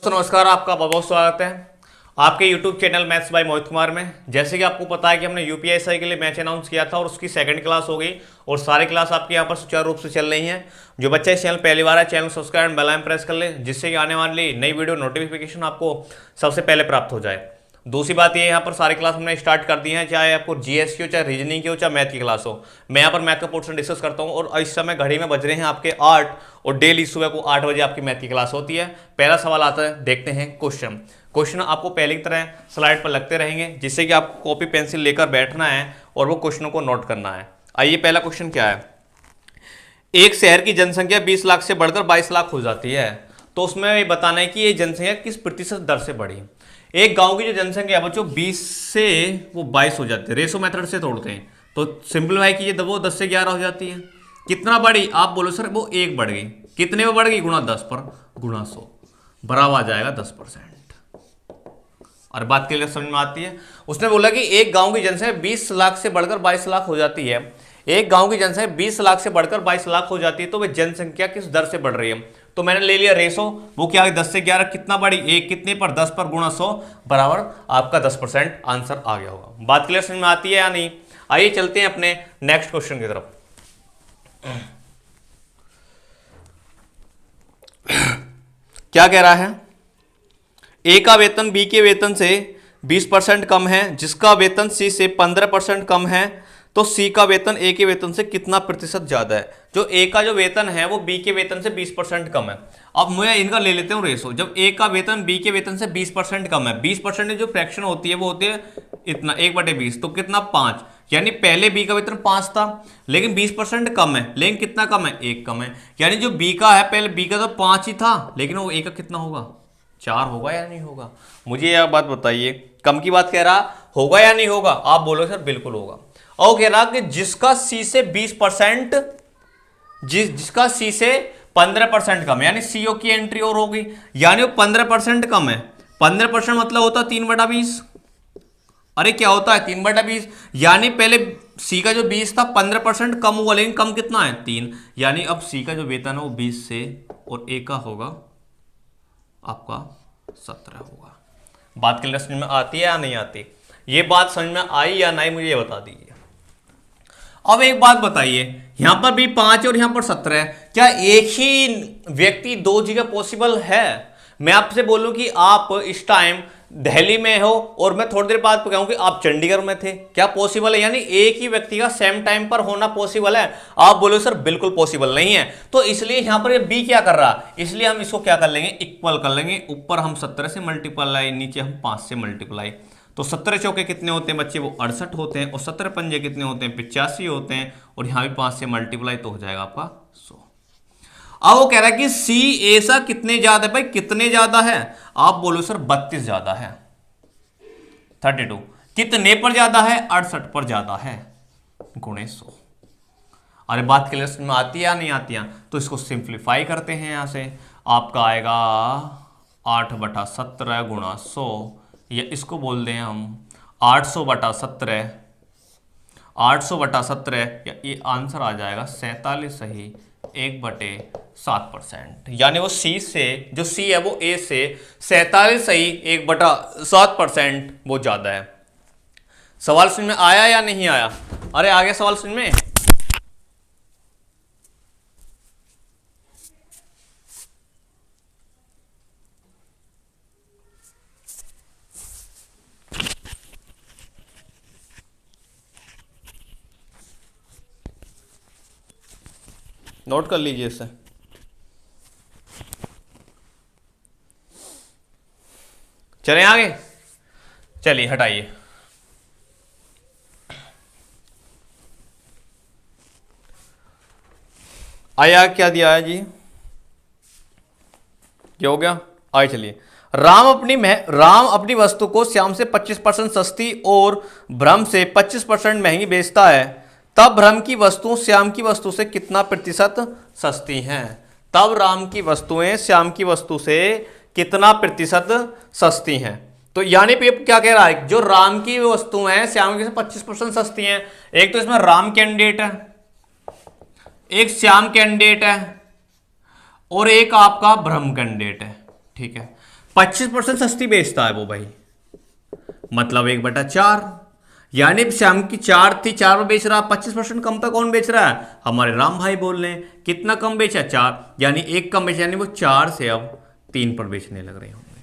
दोस्तों नमस्कार, आपका बहुत बहुत स्वागत है आपके YouTube channel maths by Mohit Kumar में। जैसे कि आपको पता है कि हमने यूपीएससी के लिए मैच अनाउंस किया था और उसकी सेकंड क्लास हो गई और सारी क्लास आपके यहाँ पर सुचारू रूप से चल रही हैं। जो बच्चा इस चैनल पहली बार है, channel subscribe and bell icon press कर ले, जिससे कि आने वाली नई वीडियो नोटिफिकेशन आपको सबसे पहले प्राप्त हो जाए। दूसरी बात ये, यहाँ पर सारी क्लास हमने स्टार्ट कर दी है, चाहे आपको जीएस की हो, चाहे रीजनिंग की हो, चाहे मैथ की क्लास हो। मैं यहाँ पर मैथ का पोर्शन डिस्कस करता हूँ और इस समय घड़ी में बज रहे हैं आपके 8 और डेली सुबह को 8 बजे आपकी मैथ की क्लास होती है। पहला सवाल आता है, देखते हैं क्वेश्चन आपको पहले की तरह स्लाइड पर लगते रहेंगे, जिससे कि आपको कॉपी पेंसिल लेकर बैठना है और वो क्वेश्चनों को नोट करना है। आइए, पहला क्वेश्चन क्या है। एक शहर की जनसंख्या 20 लाख से बढ़कर 22 लाख हो जाती है, तो उसमें ये बताना है कि ये जनसंख्या किस प्रतिशत दर से बढ़ी। एक गांव की जो जनसंख्या है बच्चों 20 से वो 22 हो जाती है, रेशो मेथड से तोड़ते हैं तो सिंपलीफाई कीजिए, वो 10 से 11 हो जाती है। कितना बढ़ी, आप बोलो सर वो 1 बढ़ गई। कितने में बढ़ गई, गुणा 10 पर गुणा 100 बराबर आ जाएगा 10%। और बात के लिए समझ में आती है। उसने बोला कि एक गांव की जनसंख्या 20 लाख से बढ़कर 22 लाख हो जाती है। एक गांव की जनसंख्या 20 लाख से बढ़कर 22 लाख हो जाती है, तो वह जनसंख्या किस दर से बढ़ रही है। तो मैंने ले लिया रेशो, वो क्या है 10 से 11, कितना बढ़ी 1, कितने पर 10 पर गुणा 100 बराबर आपका 10% आंसर आ गया होगा। बात क्लियर समझ में आती है या नहीं। आइए चलते हैं अपने नेक्स्ट क्वेश्चन की तरफ। क्या कह रहा है, ए का वेतन बी के वेतन से 20% कम है, जिसका वेतन सी से 15% कम है, तो सी का वेतन ए के वेतन से कितना प्रतिशत ज्यादा है। जो ए का जो वेतन है वो बी के वेतन से 20% कम है। अब मैं इनका ले लेते हूं रेशो। जब ए का वेतन बी के वेतन से 20% कम है, 20% जो फ्रैक्शन होती है वो होती है इतना 1/20, तो कितना 5, यानी पहले बी का वेतन 5 था लेकिन 20% कम है, लेकिन कितना कम है 1 कम है। यानी जो बी का है, पहले बी का तो 5 ही था लेकिन वो ए का कितना होगा 4 होगा या नहीं होगा। मुझे यह बात बताइए, कम की बात कह रहा होगा या नहीं होगा। आप बोलो सर बिल्कुल होगा। और कह रहा कि जिसका सी से 20%, जिसका सी से 15% कम है, यानी सीओ की एंट्री और होगी, यानी वो 15% कम है। 15% मतलब होता है 3/20। अरे क्या होता है 3/20, यानी पहले सी का जो 20 था 15% कम हुआ, लेकिन कम कितना है 3, यानी अब सी का जो वेतन है वो 20 से और ए का होगा आपका 17 होगा। बात क्लियर समझ में आती है या नहीं आती। ये बात समझ में आई या नहीं, मुझे ये बता दीजिए। अब एक बात बताइए, यहां पर भी 5 है और यहां पर 17 है, क्या एक ही व्यक्ति दो जगह पॉसिबल है। मैं आपसे बोलूं कि आप इस टाइम दिल्ली में हो और मैं थोड़ी देर बाद कहूं कि आप चंडीगढ़ में थे, क्या पॉसिबल है। यानी एक ही व्यक्ति का सेम टाइम पर होना पॉसिबल है। आप बोलो सर बिल्कुल पॉसिबल नहीं है। तो इसलिए यहां पर ये बी क्या कर रहा, इसलिए हम इसको क्या कर लेंगे, इक्वल कर लेंगे। ऊपर हम 17 से मल्टीप्लाई, नीचे हम 5 से मल्टीप्लाई। तो 17 चौके कितने होते हैं बच्चे, वो 68 होते हैं, और 17 पंजे कितने होते हैं 85 होते हैं, और यहां भी 5 से मल्टीप्लाई तो हो जाएगा आपका 100। अब वो कह रहा है कि सी ए सा कितने ज्यादा है भाई, कितने ज्यादा है। आप बोलो सर 32 ज्यादा है, 32 कितने पर ज्यादा है, 68 पर ज्यादा है, गुणे 100। अरे बात क्लियर में आती है या नहीं आती है। तो इसको सिंप्लीफाई करते हैं, यहां से आपका आएगा 8/17 गुणा 100, या इसको बोल दें हम 800/17, 800/17, ये आंसर आ जाएगा 47 सही 1/7%। यानी वो सी से, जो सी है वो ए से 47 सही 1/7% वो ज्यादा है। सवाल समझ में आया या नहीं आया। अरे आगे सवाल समझ में। नोट कर लीजिए इसे। चलें आगे, चलिए हटाइए। आया क्या दिया है जी, क्या हो गया। आइए चलिए, राम अपनी वस्तु को श्याम से 25% सस्ती और ब्रह्म से 25% महंगी बेचता है, तब ब्रह्म की वस्तुएं श्याम की वस्तु से कितना प्रतिशत सस्ती हैं। तब राम की वस्तुएं श्याम की वस्तु से कितना प्रतिशत सस्ती हैं। तो यानी पे क्या कह रहा है, जो राम की वस्तुएं हैं श्याम की से 25% सस्ती हैं। एक तो इसमें राम कैंडिडेट है, एक श्याम कैंडिडेट है, और एक आपका ब्रह्म कैंडिडेट है। ठीक है, 25% सस्ती बेचता है वो भाई, मतलब 1/4। यानी श्याम की 4 थी, 4 में बेच रहा, 25% कम पे कौन बेच रहा है? हमारे राम भाई बोल रहे हैं। कितना कम बेचा? 4, यानी 1 कम बेचा, यानी वो 4 से अब 3 पर बेचने लग रहे होंगे।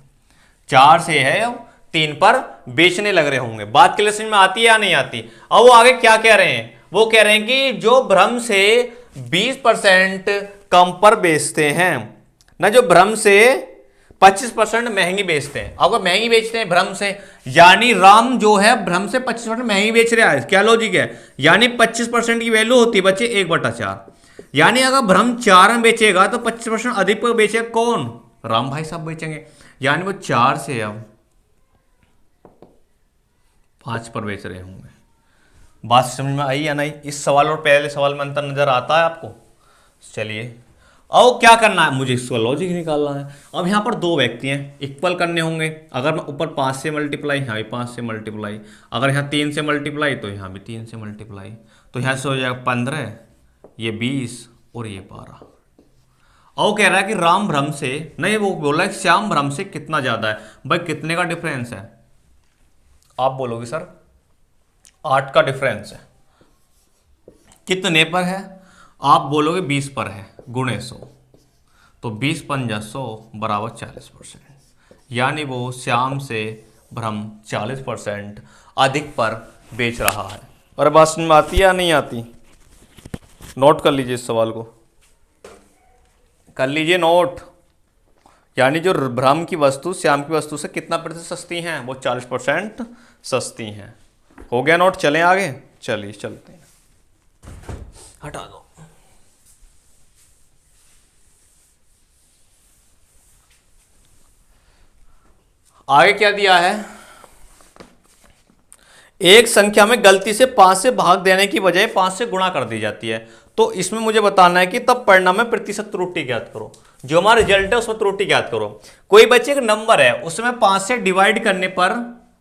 4 से है अब 3 पर बेचने लग रहे होंगे। बात क्लियर समझ में आती है या नहीं आती? अब वो आगे क्या कह रहे हैं? वो कह रहे हैं कि जो भ्रम से 20% कम पर बेचते हैं ना, जो भ्रम से 25% महंगी बेचते हैं, अगर महंगी बेचते हैं भ्रम से, यानी राम जो है भ्रम से 25% महंगी बेच रहा है। क्या लॉजिक है? यानी 25% की वैल्यू होती है बच्चे 1/4, यानी अगर भ्रम 4 में बेचेगा तो 25% अधिक पर बेचेगा कौन? राम भाई साहब बेचेंगे, यानी वो 4 से अब 5 पर बेच रहे होंगे। बात समझ में आई या नहीं? इस सवाल और पहले सवाल में अंतर नजर आता है आपको? चलिए अब क्या करना है, मुझे इसका लॉजिक निकालना है। अब यहां पर 2 व्यक्ति हैं, इक्वल करने होंगे। अगर मैं ऊपर 5 से मल्टीप्लाई, यहाँ भी 5 से मल्टीप्लाई, अगर यहाँ 3 से मल्टीप्लाई तो यहाँ भी 3 से मल्टीप्लाई, तो यहाँ से हो जाएगा 15, ये 20 और ये 12। और कह रहा है कि राम भ्रम से नहीं, वो बोला है श्याम भ्रम से कितना ज्यादा है। भाई कितने का डिफरेंस है? आप बोलोगे सर 8 का डिफरेंस है। कितने पर है? आप बोलोगे 20 पर है, गुणे 100, तो 20 पंजा 100 बराबर 40%, यानी वो श्याम से भ्रम 40% अधिक पर बेच रहा है। और बात समझ में आती है या नहीं आती? नोट कर लीजिए इस सवाल को, कर लीजिए नोट। यानी जो भ्रम की वस्तु श्याम की वस्तु से कितना प्रतिशत सस्ती हैं? वो 40% सस्ती हैं। हो गया नोट? चलें आगे? चलिए चलते हैं, हटा दो। आगे क्या दिया है? एक संख्या में गलती से 5 से भाग देने की बजाय 5 से गुणा कर दी जाती है, तो इसमें मुझे बताना है कि तब परिणाम में प्रतिशत त्रुटि ज्ञात करो। जो हमारा रिजल्ट है उसमें त्रुटि ज्ञात करो। कोई बच्चे का नंबर है, उसमें 5 से डिवाइड करने पर,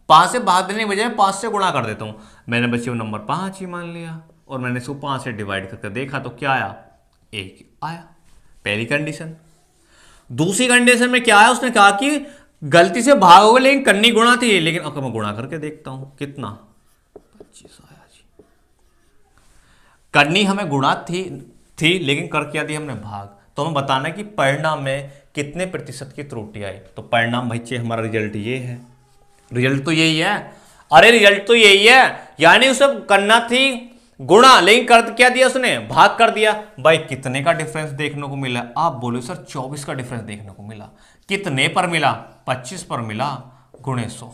5 से भाग देने की बजाय 5 से गुणा कर देता हूं। मैंने बच्चे को नंबर 5 ही मान लिया और मैंने इसको 5 से डिवाइड करके देखा तो क्या आया? 1 आया। पहली कंडीशन। दूसरी कंडीशन में क्या है? उसने कहा कि गलती से भाग हो गया लेकिन करनी गुणा थी, लेकिन अगर मैं गुणा करके देखता हूं कितना? 25 आया जी। करनी हमें गुणा थी लेकिन कर क्या दिया हमने? भाग। तो हमें बताना है कि परिणाम में कितने प्रतिशत की त्रुटि आई। तो परिणाम बच्चे हमारा रिजल्ट ये है, रिजल्ट तो यही है। अरे रिजल्ट तो यही है, यानी उसे करना थी गुणा लेकिन कर क्या दिया उसने? भाग कर दिया। भाई कितने का डिफरेंस देखने को मिला? आप बोलो सर 24 का डिफरेंस देखने को मिला। कितने पर मिला? 25 पर मिला, गुणे 100।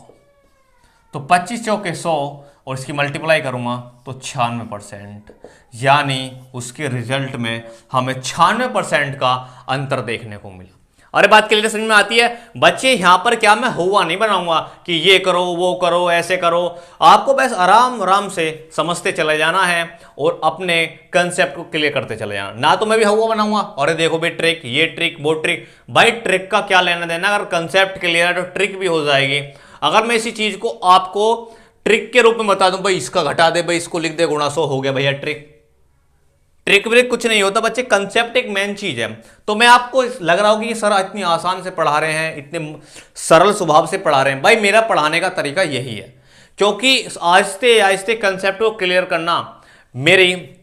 तो 25 चौके 100 और इसकी मल्टीप्लाई करूंगा तो 96%, यानी उसके रिजल्ट में हमें 96% का अंतर देखने को मिला। अरे बात क्लियर समझ में आती है बच्चे? यहां पर क्या मैं हुआ नहीं बनाऊंगा कि ये करो वो करो ऐसे करो। आपको बस आराम आराम से समझते चले जाना है और अपने कंसेप्ट को क्लियर करते चले जाना। ना तो मैं भी हुआ बनाऊंगा और देखो भाई ट्रिक, ये ट्रिक वो ट्रिक। भाई ट्रिक का क्या लेना देना? अगर कंसेप्ट क्लियर है तो ट्रिक भी हो जाएगी। अगर मैं इसी चीज को आपको ट्रिक के रूप में बता दूं, भाई इसका घटा दे, भाई इसको लिख दे, गुणा 100 हो गया भैया ट्रिक। ट्रिक व्रिक कुछ नहीं होता बच्चे, कंसेप्ट एक मेन चीज है। तो मैं आपको लग रहा हूं कि सर इतनी आसान से पढ़ा रहे हैं, इतने सरल स्वभाव से पढ़ा रहे हैं। भाई मेरा पढ़ाने का तरीका यही है, क्योंकि आहिस्ते आहिस्ते कंसेप्ट को क्लियर करना मेरी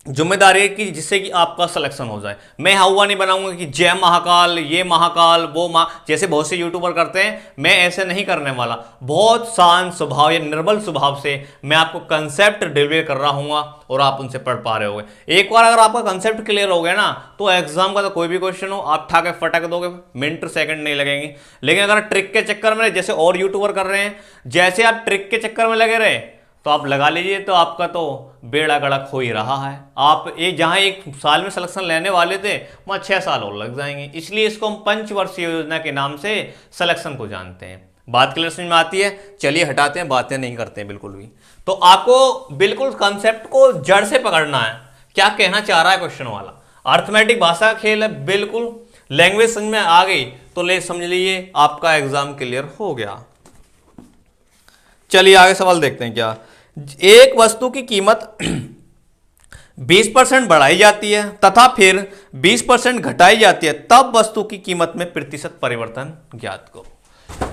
जिम्मेदारी है कि जिससे कि आपका सिलेक्शन हो जाए। मैं हुआ नहीं बनाऊंगा कि जय महाकाल, ये महाकाल वो जैसे बहुत से यूट्यूबर करते हैं। मैं ऐसे नहीं करने वाला। बहुत शांत स्वभाव या निर्बल स्वभाव से मैं आपको कंसेप्ट डिलीवर कर रहा हूँ और आप उनसे पढ़ पा रहे होगे। एक बार अगर आपका कंसेप्ट क्लियर हो गया ना, तो एग्जाम का तो कोई भी क्वेश्चन हो आप ठाके फटक दोगे, मिनट सेकंड नहीं लगेंगे। लेकिन अगर ट्रिक के चक्कर में जैसे और यूट्यूबर कर रहे हैं, जैसे आप ट्रिक के चक्कर में लगे रहे तो आप लगा लीजिए, तो आपका तो बेड़ा गड़क हो ही रहा है। आप जहां 1 साल में सिलेक्शन लेने वाले थे वहां 6 साल और लग जाएंगे। इसलिए इसको हम पंचवर्षीय योजना के नाम से सिलेक्शन को जानते हैं। बात क्लियर समझ में आती है? चलिए हटाते हैं, बातें नहीं करते हैं बिल्कुल भी। तो आपको बिल्कुल कंसेप्ट को जड़ से पकड़ना है। क्या कहना चाह रहा है क्वेश्चन वाला? अर्थमेटिक भाषा का खेल है, बिल्कुल लैंग्वेज समझ में आ गई तो ले समझ लीजिए आपका एग्जाम क्लियर हो गया। चलिए आगे सवाल देखते हैं। क्या एक वस्तु की कीमत 20% बढ़ाई जाती है तथा फिर 20% घटाई जाती है, तब वस्तु की कीमत में प्रतिशत परिवर्तन ज्ञात करो।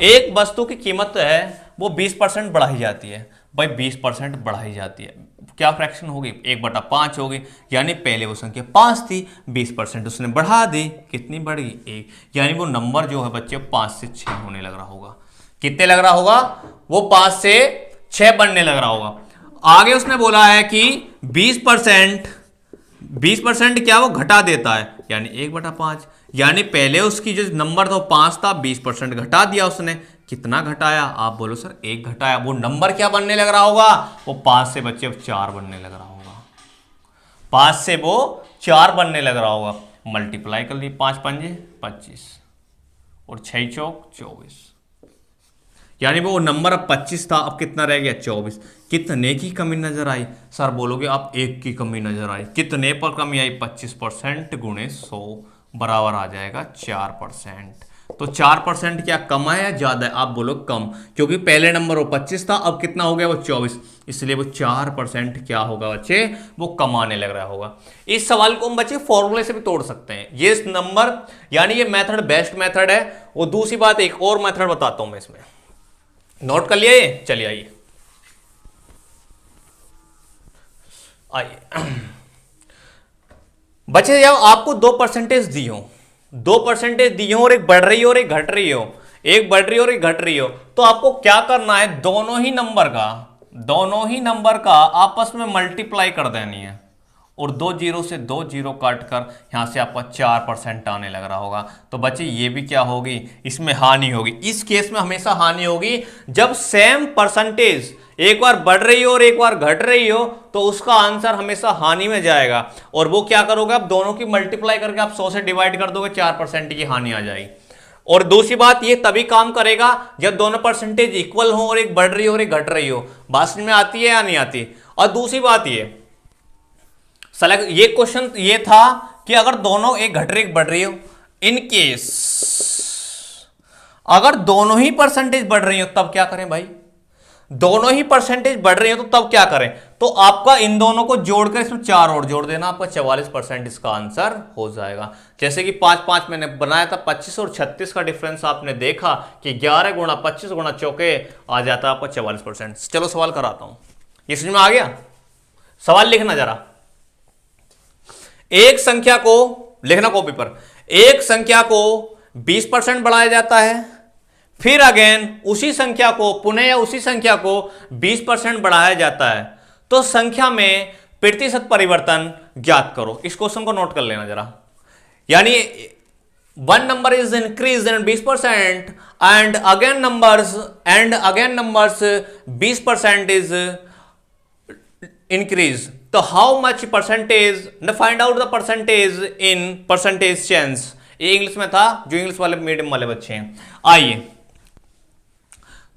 एक वस्तु की कीमत है वो 20% बढ़ाई जाती है भाई, 20% बढ़ाई जाती है, क्या फ्रैक्शन होगी 1/5 होगी, यानी पहले वो संख्या 5 थी, 20% उसने बढ़ा दी, कितनी बढ़ गई 1, यानी वो नंबर जो है बच्चे 5 से 6 होने लग रहा होगा। कितने लग रहा होगा, वो 5 से 6 बनने लग रहा होगा। आगे उसने बोला है कि 20% क्या वो घटा देता है, यानी 1/5, यानी पहले उसकी जो नंबर था 5 था, 20% घटा दिया उसने, कितना घटाया आप बोलो सर 1 घटाया, वो नंबर क्या बनने लग रहा होगा, वो 5 से बच्चे अब 4 बनने लग रहा होगा, 5 से वो 4 बनने लग रहा होगा। मल्टीप्लाई कर ली, 5 पंजे 25 और 6 चौक 24, यानी वो नंबर अब 25 था, अब कितना रह गया 24। कितने की कमी नजर आई सर, बोलोगे आप 1 की कमी नजर आई, कितने पर कमी आई 25% गुणे 100 बराबर आ जाएगा 4%। तो 4% क्या कम है या ज्यादा है, आप बोलो कम, क्योंकि पहले नंबर वो 25 था, अब कितना हो गया वो 24, इसलिए वो 4% क्या होगा बच्चे, वो कम आने लग रहा होगा। इस सवाल को हम बच्चे फॉर्मूले से भी तोड़ सकते हैं, ये नंबर यानी ये मेथड बेस्ट मेथड है। वो दूसरी बात एक और मेथड बताता हूं मैं इसमें, नोट कर लिया ये, चलिए आइए बच्चे, जब आपको 2% दी हो, 2% दी हो और एक बढ़ रही हो और एक घट रही हो, एक बढ़ रही हो और एक घट रही हो, तो आपको क्या करना है, दोनों ही नंबर का आपस में मल्टीप्लाई कर देनी है, और 2 जीरो से 2 जीरो काट कर यहां से आपका 4% आने लग रहा होगा। तो बच्चे ये भी क्या होगी, इसमें हानि होगी। इस केस में हमेशा हानि होगी जब सेम परसेंटेज एक बार बढ़ रही हो और एक बार घट रही हो, तो उसका आंसर हमेशा हानि में जाएगा। और वो क्या करोगे, आप दोनों की मल्टीप्लाई करके आप 100 से डिवाइड कर दोगे, 4% की हानि आ जाएगी। और दूसरी बात, ये तभी काम करेगा जब दोनों परसेंटेज इक्वल हो और एक बढ़ रही हो और एक घट रही हो। बात समझ में आती है या नहीं आती। और दूसरी बात ये क्वेश्चन ये था कि अगर दोनों एक घट रही एक बढ़ रही हो, इन केस अगर दोनों ही परसेंटेज बढ़ रही हो तब क्या करें भाई, दोनों ही परसेंटेज बढ़ रही हो तो तब क्या करें, तो आपका इन दोनों को जोड़कर इसमें 4 और जोड़ देना, आपका 44% इसका आंसर हो जाएगा। जैसे कि 5 मैंने बनाया था, 25 और 36 का डिफरेंस आपने देखा कि 11 गुणा 25 गुणा चौके आ जाता है आपका 44%। चलो सवाल कराता हूं, ये समझ में आ गया। सवाल लिखना जरा, एक संख्या को लिखना कॉपी पर, एक संख्या को 20% बढ़ाया जाता है, फिर अगेन उसी संख्या को पुनः या उसी संख्या को 20% बढ़ाया जाता है, तो संख्या में प्रतिशत परिवर्तन ज्ञात करो। इस क्वेश्चन को नोट कर लेना जरा, यानी one number is increase in 20% and again numbers 20% is increase, तो how much percentage, find out the percentage in percentage change. ये इंग्लिश में था, जो इंग्लिश वाले मीडियम वाले बच्चे हैं। आइए,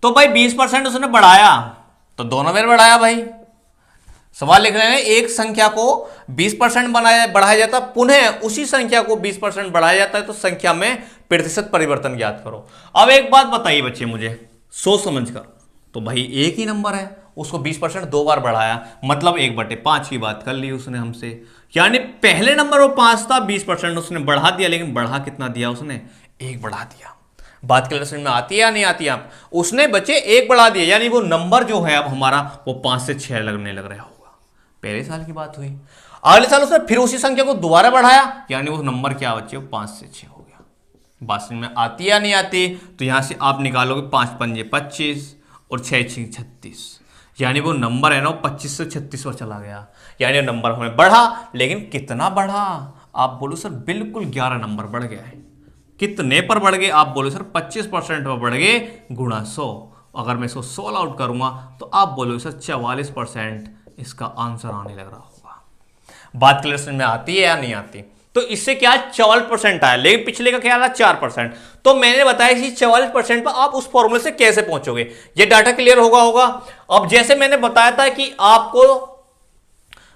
तो भाई 20% उसने बढ़ाया, तो दोनों में बढ़ाया भाई। सवाल लिख रहे हैं, एक संख्या को 20% बढ़ाया जाता, पुनः उसी संख्या को 20% बढ़ाया जाता है, तो संख्या में प्रतिशत परिवर्तन ज्ञात करो। अब एक बात बताइए बच्चे मुझे सोच समझ कर, तो भाई एक ही नंबर है, उसको 20% 2 बार बढ़ाया, मतलब 1/5 की बात कर ली उसने हमसे, यानी पहले नंबर वो 5 था, 20% उसने बढ़ा दिया, लेकिन बढ़ा कितना दिया उसने, 1 बढ़ा दिया। बात क्लियर समझ में आती है या नहीं आती आप, उसने बच्चे 1 बढ़ा दिया, यानी वो नंबर जो है अब हमारा वो 5 से 6 लगने लग रहा होगा। पहले साल की बात हुई, अगले साल उसने फिर उसी संख्या को दोबारा बढ़ाया, यानी वो नंबर क्या बच्चे, वो 5 से 6 हो गया। बात समझ में आती है या नहीं आती, तो यहां से आप निकालोगे 5 पंजे 25 और 6 6 36, यानी वो नंबर है ना, वो 25 से 36 पर चला गया, यानी नंबर हमें बढ़ा, लेकिन कितना बढ़ा, आप बोलो सर बिल्कुल 11 नंबर बढ़ गया है। कितने पर बढ़ गए, आप बोलो सर 25% पर बढ़ गए, गुणा 100। अगर मैं इसको 16 आउट करूंगा तो आप बोलो सर 44% इसका आंसर आने लग रहा होगा। बात क्लियर समझ में आती है या नहीं आती। तो इससे क्या 44% आया, लेकिन पिछले का क्या आया 4%। तो मैंने बताया इसी 44% पर आप उस फॉर्मूले से कैसे पहुंचोगे, ये डाटा क्लियर होगा। अब जैसे मैंने बताया था कि आपको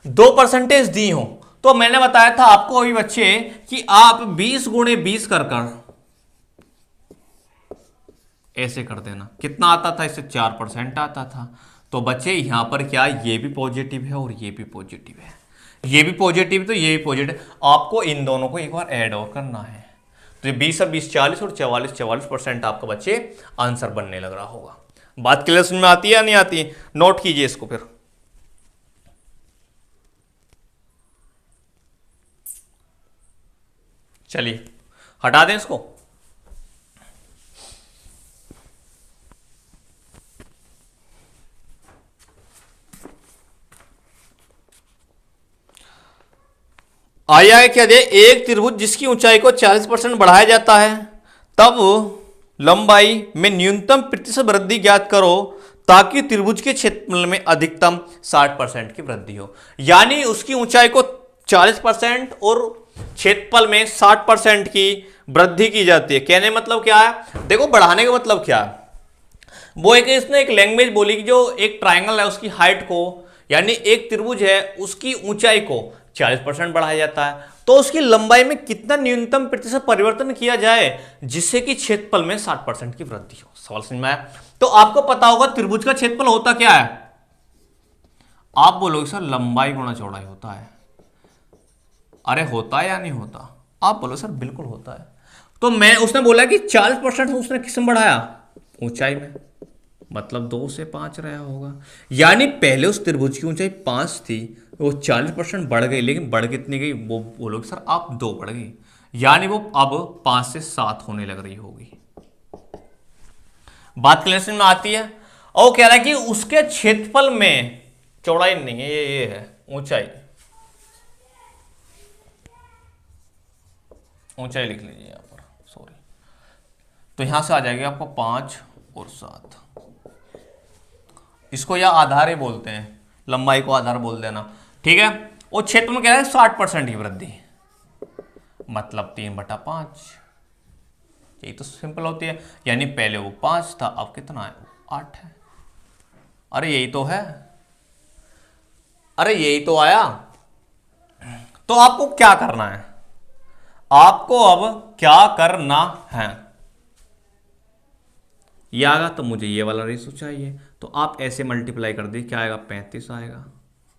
2% दी हो, तो मैंने बताया था आपको अभी बच्चे कि आप 20 गुणे 20 कर ऐसे कर देना, कितना आता था, इससे 4% आता था। तो बच्चे यहां पर क्या, ये भी पॉजिटिव है और ये भी पॉजिटिव है, ये भी पॉजिटिव तो ये भी पॉजिटिव, आपको इन दोनों को एक बार ऐड और करना है। तो ये 20 और 20 40 और 44% आपका बच्चे आंसर बनने लग रहा होगा। बात क्लियर समझ में आती है या नहीं आती है? नोट कीजिए इसको फिर। चलिए हटा दें इसको। आया है क्या दे, एक त्रिभुज जिसकी ऊंचाई को 40% बढ़ाया जाता है तब लंबाई में न्यूनतम प्रतिशत वृद्धि ज्ञात करो ताकि त्रिभुज के क्षेत्रफल में अधिकतम 60% की वृद्धि हो। यानी उसकी ऊंचाई को 40% और क्षेत्रफल में 60% की वृद्धि की जाती है। कहने मतलब क्या है, देखो बढ़ाने का मतलब क्या है, वो एक इसने एक लैंग्वेज बोली कि जो एक ट्राइंगल है उसकी हाइट को, यानी एक त्रिभुज है उसकी ऊंचाई को 40% बढ़ाया जाता है तो उसकी लंबाई में कितना न्यूनतम प्रतिशत परिवर्तन किया जाए जिससे कि क्षेत्रफल में 60% की वृद्धि हो। सवाल समझ में आया? तो आपको पता होगा त्रिभुज का क्षेत्रफल होता क्या है, आप बोलोगे सर लंबाई गुणा चौड़ाई होता है। अरे होता है या नहीं होता? आप बोलो सर बिल्कुल होता है। तो मैं उसने बोला कि 40% उसने किस में बढ़ाया, ऊंचाई में, मतलब 2 से 5 रहा होगा। यानी पहले उस त्रिभुज की ऊंचाई 5 थी, वो 40% बढ़ गई, लेकिन बढ़ कितनी गई, वो बोलोगे सर आप 2 बढ़ गई, यानी वो अब 5 से 7 होने लग रही होगी। बात क्लियर में आती है? और कह रहा है कि उसके क्षेत्रफल में, चौड़ाई नहीं है, ये है ऊंचाई, ऊंचाई लिख लीजिए यहां पर, सॉरी। तो यहां से आ जाएगी आपको 5 और 7, इसको या आधार ही बोलते हैं, लंबाई को आधार बोल देना, ठीक है। और क्षेत्र में क्या है 60% की वृद्धि, मतलब 3/5, यही तो सिंपल होती है। यानी पहले वो 5 था, अब कितना है, 8 है। अरे यही तो है, अरे यही तो आया। तो आपको क्या करना है, आपको अब क्या करना है, ये आएगा तो मुझे ये वाला रेशो चाहिए, तो आप ऐसे मल्टीप्लाई कर दीजिए, क्या आएगा 35 आएगा।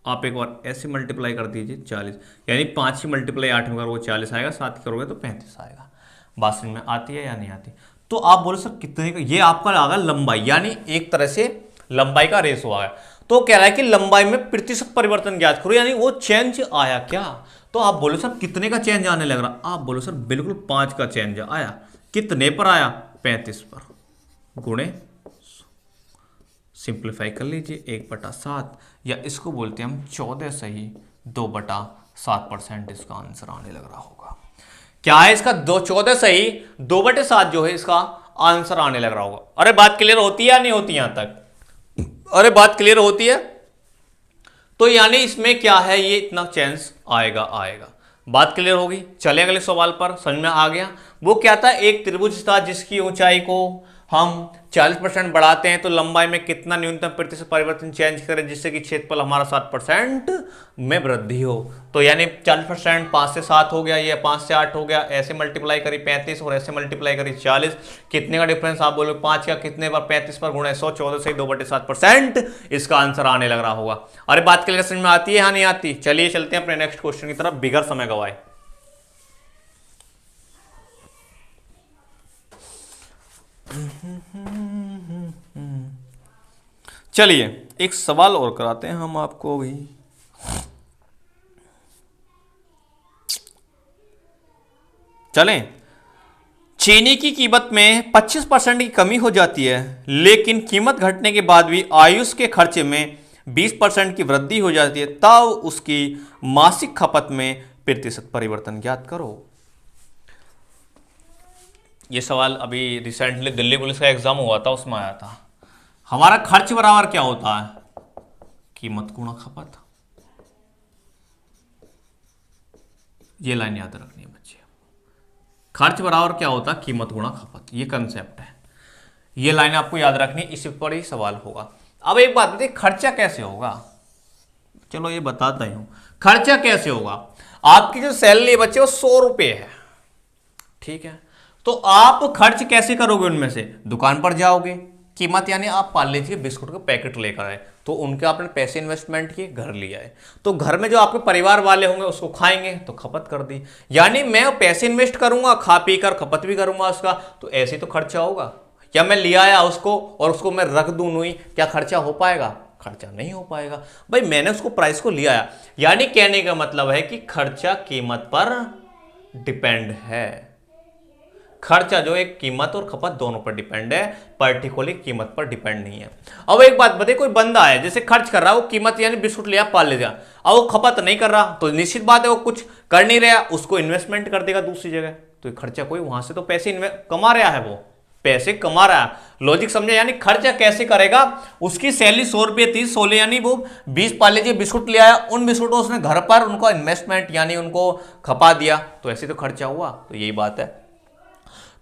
आप एक बार ऐसे मल्टीप्लाई कर दीजिए 40, यानी 5 की मल्टीप्लाई 8 में करोगे वो 40 आएगा, 7 करोगे तो 35 आएगा। बात समझ में आती है या नहीं आती? तो आप बोलो सर कितने का, ये आपका आ गया लंबाई, यानी एक तरह से लंबाई का रेशो आया। तो कह रहा है कि लंबाई में प्रतिशत परिवर्तन ज्ञात करो, यानी वो चेंज आया क्या। तो आप बोलो सर कितने का चेंज आने लग रहा, आप बोलो सर बिल्कुल 5 का चेंज आया। कितने पर आया, 35 पर, गुणे, सिंप्लीफाई कर लीजिए 1/7, या इसको बोलते हैं हम 14 सही 2/7% इसका आंसर आने लग रहा होगा। क्या है इसका, 14 सही 2/7 जो है इसका आंसर आने लग रहा होगा। अरे बात क्लियर होती है या नहीं होती यहां तक? अरे बात क्लियर होती है? तो यानी इसमें क्या है, ये इतना चेंज आएगा। बात क्लियर होगी? चले अगले सवाल पर, समझ में आ गया? वो क्या था, एक त्रिभुज था जिसकी ऊंचाई को हम 40% बढ़ाते हैं तो लंबाई में कितना न्यूनतम प्रतिशत परिवर्तन चेंज करें जिससे कि क्षेत्रफल हमारा 7% में वृद्धि हो। तो यानी 40% 5 से 7 हो गया, ये 5 से 8 हो गया, ऐसे मल्टीप्लाई करी 35 और ऐसे मल्टीप्लाई करी 40, कितने का डिफरेंस, आप बोलो 5 का कितने पर, 35 पर गुणा 100, 14 से 2/7% इसका आंसर आने लग रहा होगा। अरे बात क्लियर समझ में आती है या नहीं आती? चलिए चलते हैं अपने नेक्स्ट क्वेश्चन की तरफ, बिगर समय गवाए। चलिए एक सवाल और कराते हैं हम आपको भी। चलें, चीनी की कीमत में 25% की कमी हो जाती है, लेकिन कीमत घटने के बाद भी आयुष के खर्चे में 20% की वृद्धि हो जाती है, तब उसकी मासिक खपत में प्रतिशत परिवर्तन ज्ञात करो। ये सवाल अभी रिसेंटली दिल्ली पुलिस का एग्जाम हुआ था, उसमें आया था। हमारा खर्च बराबर क्या होता है, कीमत गुणा खपत। ये लाइन याद रखनी है बच्चे, खर्च बराबर क्या होता है, कीमत गुणा खपत, ये कंसेप्ट है। ये लाइन आपको याद रखनी है, इसी पर ही सवाल होगा। अब एक बात बताइए, खर्चा कैसे होगा, चलो ये बताता ही हूं। खर्चा कैसे होगा, आपकी जो सैलरी बच्चे वो 100 रुपये है, ठीक है, तो आप खर्च कैसे करोगे, उनमें से दुकान पर जाओगे, कीमत यानी आप पार्ले जी के बिस्कुट के पैकेट लेकर आए, तो उनके आपने पैसे इन्वेस्टमेंट किए, घर लिया है, तो घर में जो आपके परिवार वाले होंगे उसको खाएंगे, तो खपत कर दी। यानी मैं पैसे इन्वेस्ट करूंगा, खा पी कर खपत भी करूंगा उसका, तो ऐसे तो खर्चा होगा। या मैं ले आया उसको और उसको मैं रख दूं नहीं, क्या खर्चा हो पाएगा? खर्चा नहीं हो पाएगा भाई, मैंने उसको प्राइस को लिया है। यानी कहने का मतलब है कि खर्चा कीमत पर डिपेंड है। खर्चा जो एक कीमत और खपत दोनों पर डिपेंड है, पर्टिकुलरली कीमत पर डिपेंड नहीं है। अब एक बात बताइए, कोई बंदा है जैसे खर्च कर रहा है, वो कीमत यानी बिस्कुट लिया पाल ले जा, अब वो खपत नहीं कर रहा, तो निश्चित बात है वो कुछ कर नहीं रहा, उसको इन्वेस्टमेंट कर देगा दूसरी जगह, तो खर्चा कोई वहां से तो पैसे कमा रहा है, वो पैसे कमा रहा है। लॉजिक समझे? यानी खर्चा कैसे करेगा? उसकी सैलरी 100 रुपये 30 16 यानी वो 20 पाले जी बिस्कुट ले आया, उन बिस्कुटों उसने घर पर उनको इन्वेस्टमेंट यानी उनको खपा दिया, तो ऐसे तो खर्चा हुआ। तो यही बात है।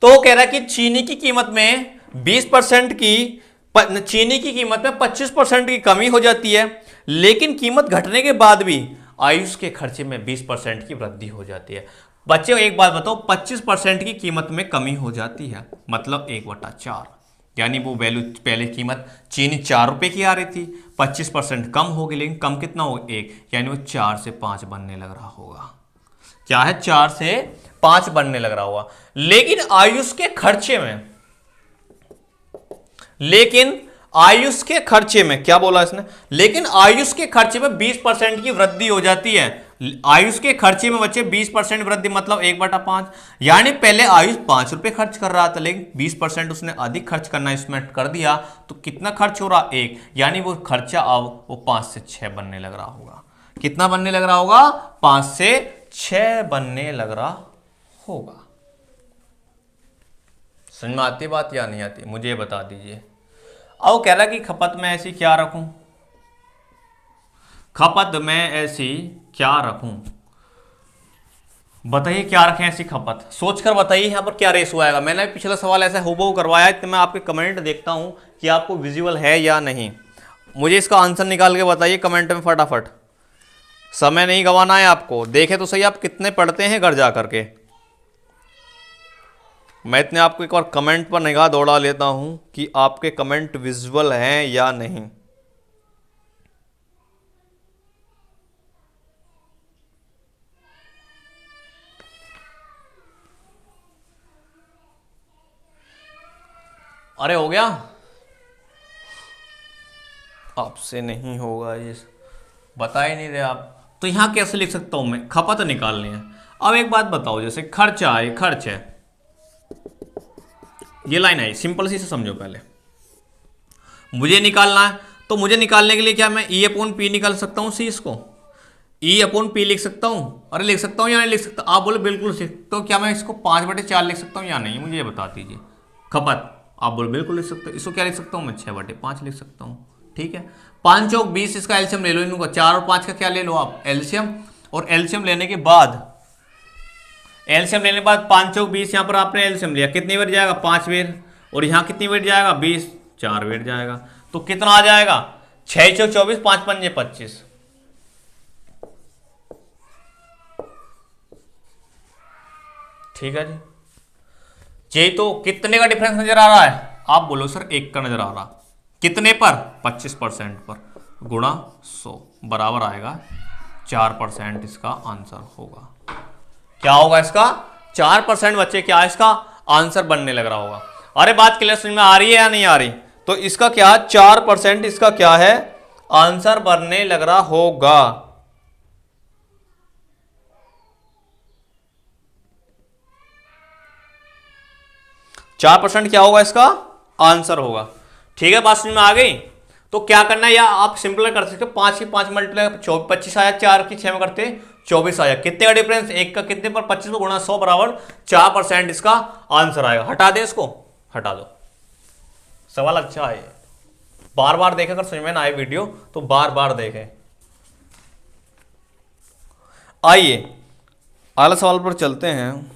तो वो कह रहा है कि चीनी की कीमत में 20% की चीनी की कीमत में 25% की कमी हो जाती है, लेकिन कीमत घटने के बाद भी आयुष के खर्चे में 20% की वृद्धि हो जाती है। बच्चे एक बात बताओ, 25% की कीमत में कमी हो जाती है, मतलब 1/4, यानी वो वैल्यू पहले कीमत चीनी 4 रुपए की आ रही थी, 25% कम हो गई, लेकिन कम कितना हो? 1, यानी वो 4 से 5 बनने लग रहा होगा। क्या है? 4 से 5 बनने लग रहा होगा। लेकिन आयुष के खर्चे में क्या बोला इसने? लेकिन आयुष के खर्चे में 20% की वृद्धि हो जाती है। आयुष के खर्चे में बच्चे 20% वृद्धि, मतलब 1/5, यानी पहले आयुष 5 रुपए खर्च कर रहा था, लेकिन 20% उसने अधिक खर्च करना इसमें कर दिया, तो कितना खर्च हो रहा? 1, यानी वो खर्चा अब वो 5 से 6 बनने लग रहा होगा। कितना बनने लग रहा होगा? 5 से 6 बनने लग रहा होगा। समझ में आती बात या नहीं आती? मुझे बता दीजिए। अब कह रहा कि खपत में ऐसी क्या रखूं, खपत में ऐसी क्या रखूं, बताइए क्या रखें ऐसी खपत, सोचकर बताइए यहां पर क्या रेशो आएगा। मैंने पिछला सवाल ऐसा हूबहू करवाया है, तो मैं आपके कमेंट देखता हूं कि आपको विजुअल है या नहीं। मुझे इसका आंसर निकाल के बताइए कमेंट में फटाफट, समय नहीं गंवाना है आपको। देखे तो सही आप कितने पढ़ते हैं घर जा करके। मैं इतने आपको एक बार कमेंट पर निगाह दौड़ा लेता हूं कि आपके कमेंट विजुअल हैं या नहीं। अरे हो गया? आपसे नहीं होगा ये, बता ही नहीं रहे आप। तो यहां कैसे लिख सकता हूं मैं? खपत निकालनी है। अब एक बात बताओ, जैसे खर्चा है, खर्च है, ये लाइन आई, सिंपल सी से समझो। पहले मुझे निकालना है, तो मुझे निकालने के लिए क्या मैं E/P निकाल सकता हूं? सी इसको E/P लिख सकता हूं? अरे लिख सकता हूं या नहीं लिख सकता? आप बोले बिल्कुल लिख। तो क्या मैं इसको 5/4 लिख सकता हूं या नहीं? मुझे ये बता दीजिए। खपत आप बोले बिल्कुल लिख सकते हो। इसको क्या लिख सकता हूं मैं? 6/5 लिख सकता हूं। ठीक है, 5 चौक 20, इसका एलसीएम ले लो, इनको 4 और 5 का क्या ले लो आप? एलसीएम। और एलसीएम लेने के बाद 5 चौक 20, यहां पर आपने एलसीएम लिया, कितनी बार जाएगा? 5 बार। और यहां कितनी बार जाएगा? 20, 4 बार जाएगा। तो कितना आ जाएगा? 6 चौक 24, 5 पंजे 25। ठीक है जी। ये तो कितने का डिफरेंस नजर आ रहा है? आप बोलो सर 1 का नजर आ रहा। कितने पर? 25% पर, गुणा 100 बराबर आएगा 4%। इसका आंसर होगा क्या? होगा इसका 4%। बच्चे क्या इसका आंसर बनने लग रहा होगा। अरे बात क्लियर समझ में आ रही है या नहीं आ रही? तो इसका क्या 4% इसका क्या है? आंसर बनने लग रहा होगा। 4% क्या होगा? इसका आंसर होगा। ठीक है, बात समझ में आ गई? तो क्या करना है, या आप सिंपल कर सकते हो, 5 की 5 मल्टीप्लाई 25 आया, 4 की 6 में करते 24 आया। कितने का डिफरेंस? 1 का कितने पर? 25 को गुणा 100 बराबर 4% इसका आंसर आएगा। हटा दे इसको, हटा दो। सवाल अच्छा है, बार बार देखें, अगर समझ में ना आए वीडियो तो बार बार देखें। आइए अगले सवाल पर चलते हैं।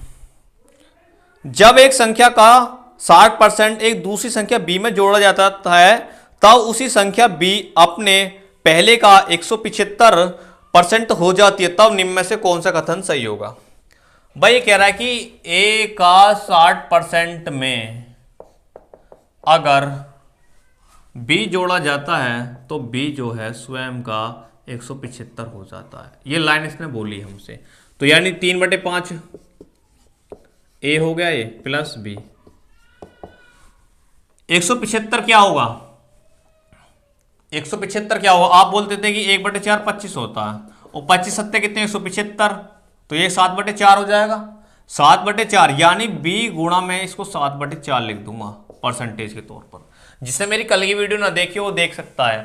जब एक संख्या का 60% एक दूसरी संख्या b में जोड़ा जाता है, तब उसी संख्या b अपने पहले का 175% हो जाती है, तब निम्न में से कौन सा कथन सही होगा? भाई ये कह रहा है कि a का 60% में अगर b जोड़ा जाता है तो b जो है स्वयं का 175 हो जाता है। ये लाइन इसने बोली हमसे, तो यानी 3/5 a हो गया ये प्लस b। 175 क्या होगा, 175 क्या होगा, आप बोलते थे कि 1/4 25 होता है, और 25 सत्ते कितने 175, तो ये 7/4 हो जाएगा। 7/4 यानी b गुणा मैं इसको 7/4 लिख दूंगा परसेंटेज के तौर पर। जिसने मेरी कल की वीडियो ना देखी वो देख सकता है।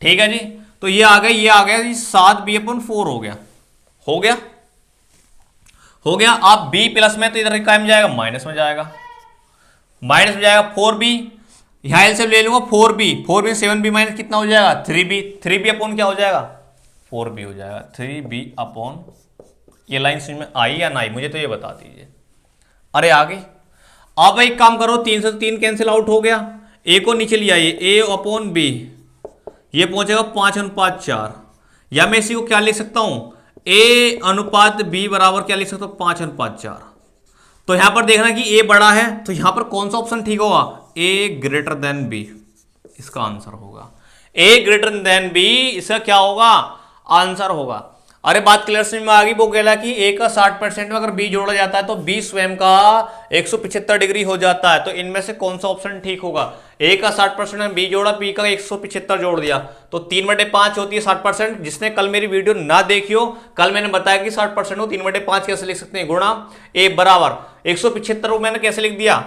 ठीक है जी, तो ये आ गया, ये आ गया जी 7b/4 हो गया, हो गया, हो गया। आप b प्लस में तो इधर क्या में जाएगा, माइनस में जाएगा, माइनस में जाएगा 4b, यहां एलसीएम ले लूंगा 4b, 4b 7b माइनस कितना हो जाएगा 3b, 3b अपॉन क्या हो जाएगा 4b हो जाएगा, 3b अपॉन। ये लाइन समझ में आई या ना आई मुझे तो ये बता दीजिए। अरे आ गई। अब एक काम करो, 3 से 3 कैंसिल आउट हो गया, a को नीचे ले आइए, a अपॉन b, ये पहुंचेगा 5/4, या मैं इसी को क्या लिख सकता हूं, a अनुपात b बराबर क्या लिख सकता हूं 5/4। तो यहां पर देखना कि a बड़ा है, तो यहां पर कौन सा ऑप्शन ठीक होगा, a ग्रेटर देन b, इसका आंसर होगा a ग्रेटर देन b, इसका क्या होगा आंसर होगा। अरे बात क्लियर समझ में आ गई। वो कहला कि a का 60% में अगर b जोड़ा जाता है तो b स्वयं का 175 डिग्री हो जाता है, तो इनमें से कौन सा ऑप्शन ठीक होगा, a का 60% में b जोड़ा, b का 175 जोड़ दिया, तो 3/5 होती है 60%। जिसने कल मेरी वीडियो ना देखी हो, कल मैंने बताया कि 60% को 3/5 कैसे लिख सकते हैं, गुणा a बराबर 175 को मैंने कैसे लिख दिया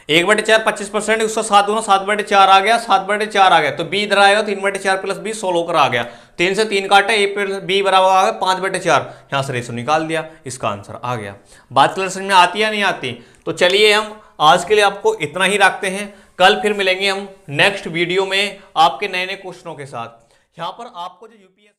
1/4 25%, उसका 7 गुना 7/4 आ गया, 7/4 आ गया, तो b इधर आएगा 3/4 प्लस b 16 होकर आ गया, 3 से 3 काटे, a प्लस b बराबर आ गया 5/4, यहां से रेशो निकाल दिया, इसका आंसर आ गया। बात क्लियर समझ में आती है नहीं आती। तो चलिए हम आज के लिए आपको इतना ही रखते हैं, कल फिर मिलेंगे हम नेक्स्ट वीडियो में आपके नए नए क्वेश्चनों के साथ। यहां पर आपको जो यूपीएससी